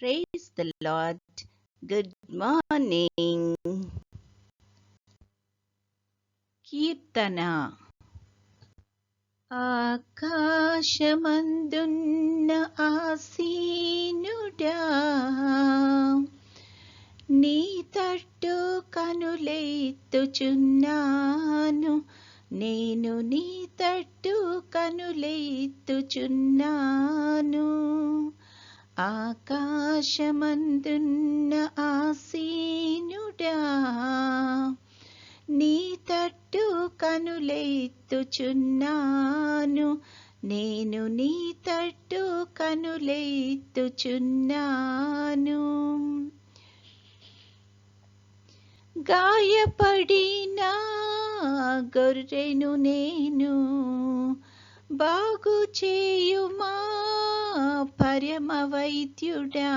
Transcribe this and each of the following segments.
Praise the Lord. Good morning. కీర్తన. ఆకాశమందున్న ఆసీనుడా, నీ తట్టు కనులెత్తుచున్నాను, నేను నీ తట్టు కనులెత్తుచున్నాను. ఆకాశమందున్న ఆసీనుడా, నీ తట్టు కనులెత్తుచున్నాను, నేను నీ తట్టు కనులెత్తుచున్నాను. గాయపడిన గొర్రెను నేను, బాగు చేయుమా పరమ వైద్యుడా.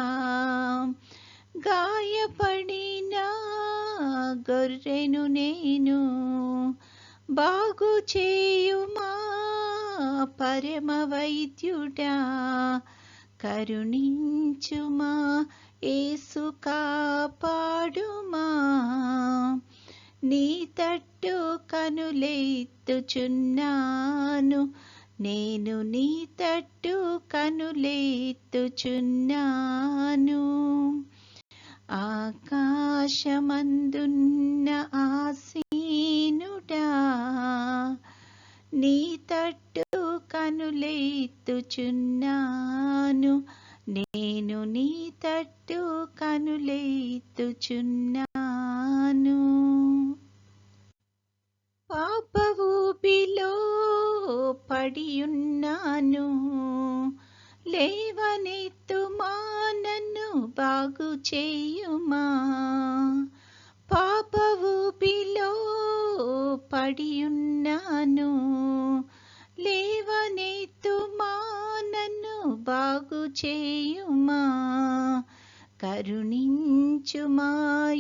గాయపడిన గొర్రెను నేను, బాగు చేయుమా పరమ వైద్యుడా. కరుణించుమా యేసు, కాపాడుమా, నీ తట్టు కనులెత్తుచున్నాను, నేను నీ తట్టు కనులెత్తుచున్నాను. ఆకాశమందున్న ఆసీనుడా, నీ తట్టు కనులెత్తుచున్నాను, నేను నీ తట్టు కనులెత్తుచున్నాను. పాప ఊబిలో పడియున్నాను, లేవనెత్తుమా, నన్ను బాగు చేయుమా. పాప ఊబిలో పడియున్నాను, లేవనెత్తుమా, నన్ను బాగు చేయుమా. కరుణించుమా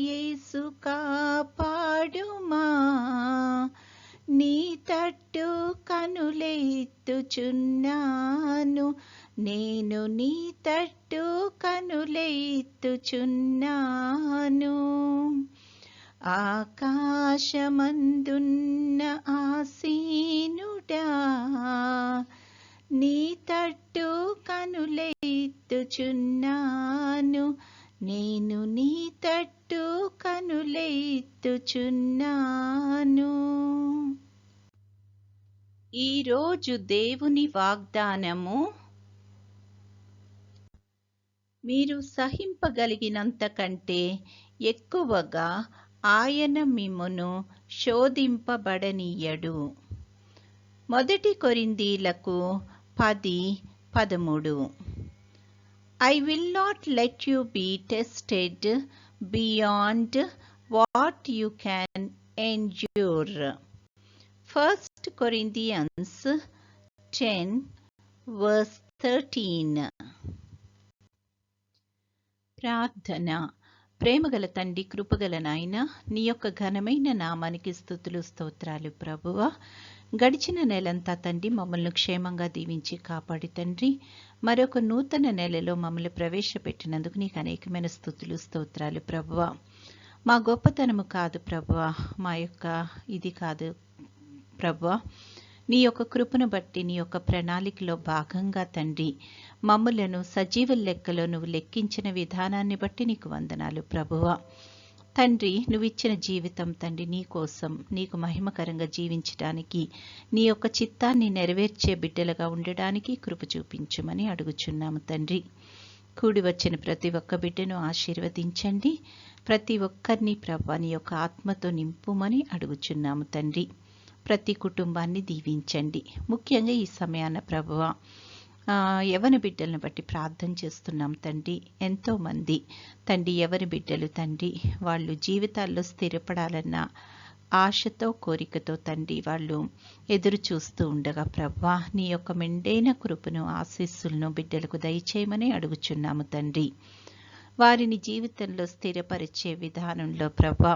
యేసు, కాపాడుమా, నీ తట్టు కనులెత్తుచున్నాను, నేను నీ తట్టు కనులెత్తుచున్నాను. ఆకాశమందున్న ఆసీనుడా, నీ తట్టు కనులెత్తుచున్నాను, నేను నీ తట్టు కనులెత్తుచున్నాను. ఈరోజు దేవుని వాగ్దానము, మీరు సహింపగలిగినంత కంటే ఎక్కువగా ఆయన మిమ్మును శోధింపబడనీయడు. 1 కొరింథీయులకు 10:13. I will not let you be tested beyond what you can endure. 1 Corinthians 10:13. ప్రార్థన. ప్రేమగల తండ్రి, కృపగల నాయన, నీ యొక్క ఘనమైన నామానికి స్తుతులు, స్తోత్రాలు ప్రభువా. గడిచిన నెలంతా తండ్రి మమ్మల్ని క్షేమంగా దీవించి కాపాడి తండ్రి, మరొక నూతన నెలలో మమ్మల్ని ప్రవేశపెట్టినందుకు నీకు అనేకమైన స్తుతులు, స్తోత్రాలు ప్రభువా. మా గొప్పతనము కాదు ప్రభువా, మా యొక్క ఇది కాదు ప్రభువా, నీ యొక్క కృపను బట్టి, నీ యొక్క ప్రణాళికలో భాగంగా తండ్రి మమ్ములను సజీవ లెక్కలో నువ్వు లెక్కించిన విధానాన్ని బట్టి నీకు వందనాలు ప్రభువా. తండ్రి, నువ్విచ్చిన జీవితం తండ్రి నీ కోసం, నీకు మహిమకరంగా జీవించడానికి, నీ యొక్క చిత్తాన్ని నెరవేర్చే బిడ్డలుగా ఉండడానికి కృప చూపించమని అడుగుచున్నాము తండ్రి. కూడి వచ్చిన ప్రతి ఒక్క బిడ్డను ఆశీర్వదించండి, ప్రతి ఒక్కరిని ప్రభువా నీ యొక్క ఆత్మతో నింపుమని అడుగుచున్నాము తండ్రి. ప్రతి కుటుంబాన్ని దీవించండి. ముఖ్యంగా ఈ సమయాన ప్రభువా యవన బిడ్డలను బట్టి ప్రార్థన చేస్తున్నాం తండ్రి. ఎంతోమంది తండ్రి యవన బిడ్డలు తండ్రి వాళ్ళు జీవితాల్లో స్థిరపడాలన్న ఆశతో, కోరికతో తండ్రి వాళ్ళు ఎదురు చూస్తూ ఉండగా ప్రభువా నీ యొక్క మెండైన కృపను, ఆశీస్సులను బిడ్డలకు దయచేయమని అడుగుచున్నాము తండ్రి. వారిని జీవితంలో స్థిరపరిచే విధానంలో ప్రభువా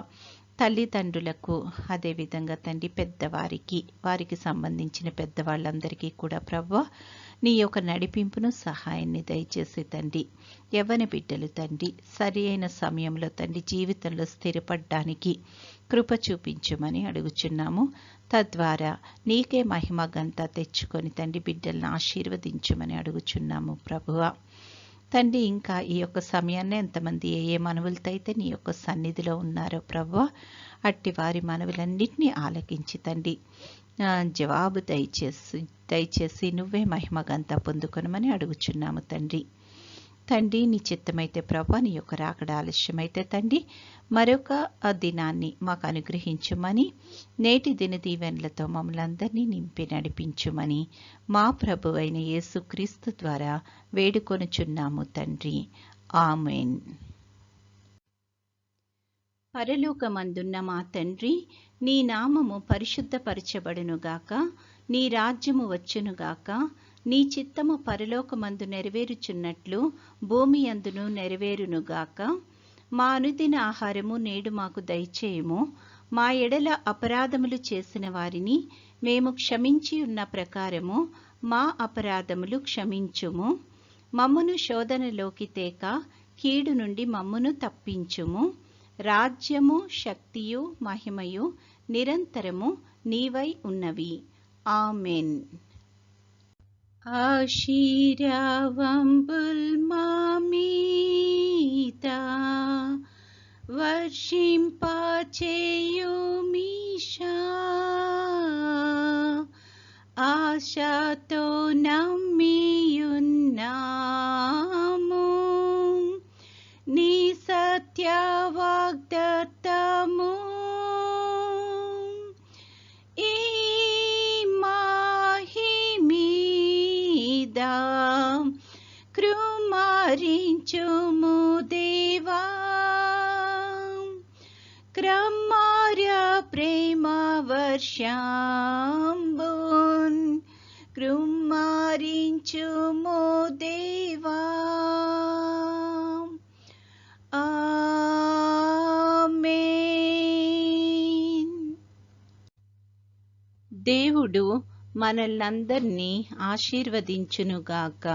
తల్లిదండ్రులకు, అదేవిధంగా తండ్రి పెద్దవారికి, వారికి సంబంధించిన పెద్దవాళ్ళందరికీ కూడా ప్రభువా నీ యొక్క నడిపింపును సహాయాన్ని దయచేసి తండ్రి యవ్వన బిడ్డలు తండ్రి సరి అయిన సమయంలో తండ్రి జీవితంలో స్థిరపడడానికి కృప చూపించమని అడుగుచున్నాము. తద్వారా నీకే మహిమ ఘనత తెచ్చుకొని తండ్రి బిడ్డలను ఆశీర్వదించమని అడుగుచున్నాము ప్రభువా. తండ్రి ఇంకా ఈ యొక్క సమయాన్ని ఎంతమంది ఏ మనవులతో అయితే నీ యొక్క సన్నిధిలో ఉన్నారో ప్రభువా, అట్టి వారి మనవులన్నింటినీ ఆలకించి తండ్రి జవాబు దయచేసి నువ్వే మహిమ ఘనత పొందుకొనమని అడుగుచున్నాము తండ్రి. తండ్రి నీ చిత్తమైతే ప్రభా నీ యొక్క రాకడ ఆలస్యమైతే తండ్రి మరొక దినాన్ని మాకు అనుగ్రహించుమని, నేటి దిన దీవెనలతో మమ్మల్ని అందరినీ నింపి నడిపించుమని మా ప్రభువైన యేసుక్రీస్తు ద్వారా వేడుకొనుచున్నాము తండ్రి. ఆమేన్. పరలోకమందున్న మా తండ్రి, నీ నామము పరిశుద్ధపరచబడునుగాక, నీ రాజ్యము వచ్చునుగాక, నీ చిత్తము పరలోకమందు నెరవేరుచున్నట్లు భూమి అందును నెరవేరునుగాక. మా అనుదిన ఆహారము నేడు మాకు దయచేయము. మా ఎడల అపరాధములు చేసిన వారిని మేము క్షమించి ఉన్న ప్రకారము మా అపరాధములు క్షమించుము. మమ్మును శోధనలోకి తేక కీడు నుండి మమ్మును తప్పించుము. రాజ్యము శక్తియు మహిమయు నిరంతరము నీవై ఉన్నవి. ఆమెన్. ఆశీర్వాదంబుల్ మా మీద వర్షింపచేయుమీశా, ఆశతో నమ్మియున్నాము నీ సత్య వాగ్దత్తము. ఈ మాహిమీద కృమారించుము దేవా, క్రమార్య ప్రేమ వర్షంబున్ కృమారించుము దేవా. దేవుడు మనల్నందరినీ ఆశీర్వదించునుగాక.